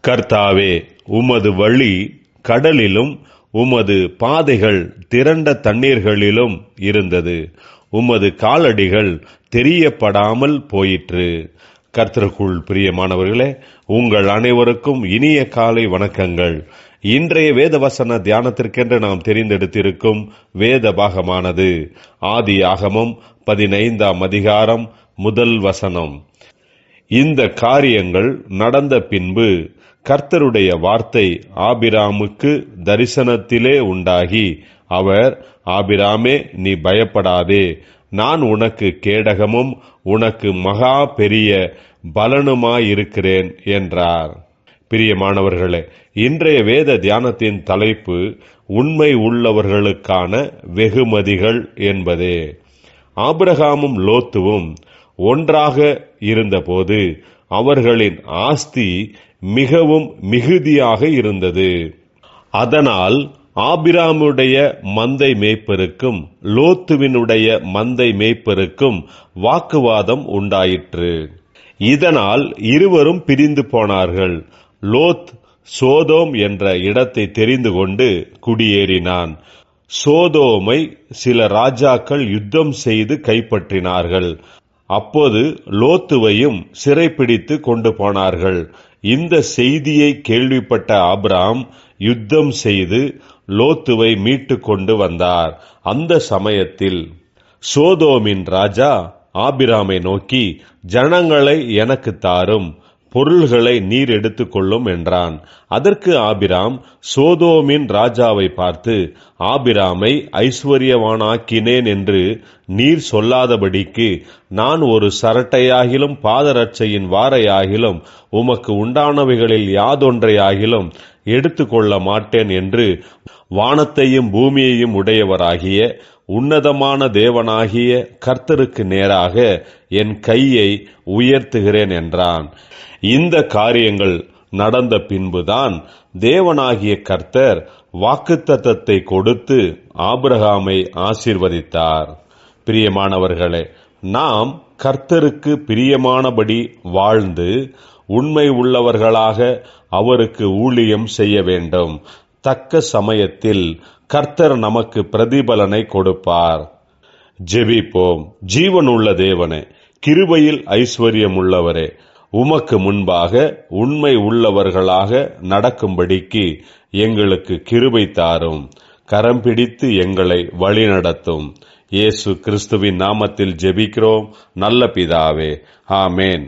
கர்த்தாவே, உமது வழி கடலிலும் உமது பாதைகள் திரண்ட தண்ணீர்களிலும் இருந்தது. உமது காலடிகள் தெரியப்படாமல் போயிற்று. கர்த்தருக்குள் பிரியமானவர்களே, உங்கள் அனைவருக்கும் இனிய காலை வணக்கங்கள். இன்றைய வேத வசன தியானத்திற்கென்று நாம் தெரிந்தெடுத்திருக்கும் வேத பாகமானது ஆதியாகமம் 15ஆம் அதிகாரம் 1 வசனம். இந்த காரியங்கள் நடந்த பின்பு கர்த்தருடைய வார்த்தை ஆபிராமுக்கு தரிசனத்திலே உண்டாகி, அவர், ஆபிராமே, நீ பயப்படாதே, நான் உனக்கு கேடகமும் உனக்கு மகா பெரிய பலனுமாயிருக்கிறேன் என்றார். பிரியமானவர்களே, இன்றைய வேத தியானத்தின் தலைப்பு உண்மை உள்ளவர்களுக்கான வெகுமதிகள் என்பதே. ஆபிரகாமும் லோத்துவும் ஒன்றாக இருந்தபோது அவர்களின் ஆஸ்தி மிகவும் மிகுதியாக இருந்தது. அதனால் ஆபிராமுடைய மந்தை மேய்ப்பருக்கும் லோத்துவினுடைய மந்தை மேய்ப்பருக்கும் வாக்குவாதம் உண்டாயிற்று. இதனால் இருவரும் பிரிந்து போனார்கள். லோத் சோதோம் என்ற இடத்தை தெரிந்து கொண்டு குடியேறினான். சோதோமை சில ராஜாக்கள் யுத்தம் செய்து கைப்பற்றினார்கள். அப்போது லோத்துவையும் சிறைப்பிடித்து கொண்டு போனார்கள். இந்த செய்தியை கேள்விப்பட்ட ஆபிராம் யுத்தம் செய்து லோத்துவை மீட்டு கொண்டு வந்தார். அந்த சமயத்தில் சோதோமின் ராஜா ஆபிராமை நோக்கி, ஜனங்களை எனக்கு தாரும், பொருள்களை நீர் எடுத்துக்கொள்ளும் என்றான். அதற்கு ஆபிராம் சோதோமின் ராஜாவை பார்த்து, ஆபிராமை ஐஸ்வர்யவானாக்கினேன் என்று நீர் சொல்லாதபடிக்கு நான் ஒரு சரட்டையாகிலும் பாதரட்சையின் வாரையாகிலும் உமக்கு உண்டானவைகளில் யாதொன்றையாகிலும் எடுத்துக்கொள்ள மாட்டேன் என்று வானத்தையும் பூமியையும் உடையவராகிய உன்னதமான தேவனாகிய கர்த்தருக்கு நேராக என் கையை உயர்த்துகிறேன் என்றான். இந்த காரியங்கள் நடந்த பின்புதான் தேவனாகிய கர்த்தர் வாக்குத்தத்தத்தை கொடுத்து ஆபிரகாமை ஆசீர்வதித்தார். பிரியமானவர்களே, நாம் கர்த்தருக்கு பிரியமானபடி வாழ்ந்து உண்மை உள்ளவர்களாக அவருக்கு ஊழியம் செய்ய வேண்டும். தக்க சமயத்தில் கர்த்தர் நமக்கு பிரதிபலனை கொடுப்பார். ஜெபிப்போம். ஜீவனுள்ள தேவனே, கிருபையில் ஐஸ்வர்யம் உள்ளவரே, உமக்கு முன்பாக உண்மை உள்ளவர்களாக நடக்கும்படிக்கு எங்களுக்கு கிருபை தாரும். கரம் பிடித்து எங்களை வழிநடத்தும். இயேசு கிறிஸ்துவின் நாமத்தில் ஜெபிக்கிறோம் நல்ல பிதாவே. ஆமேன்.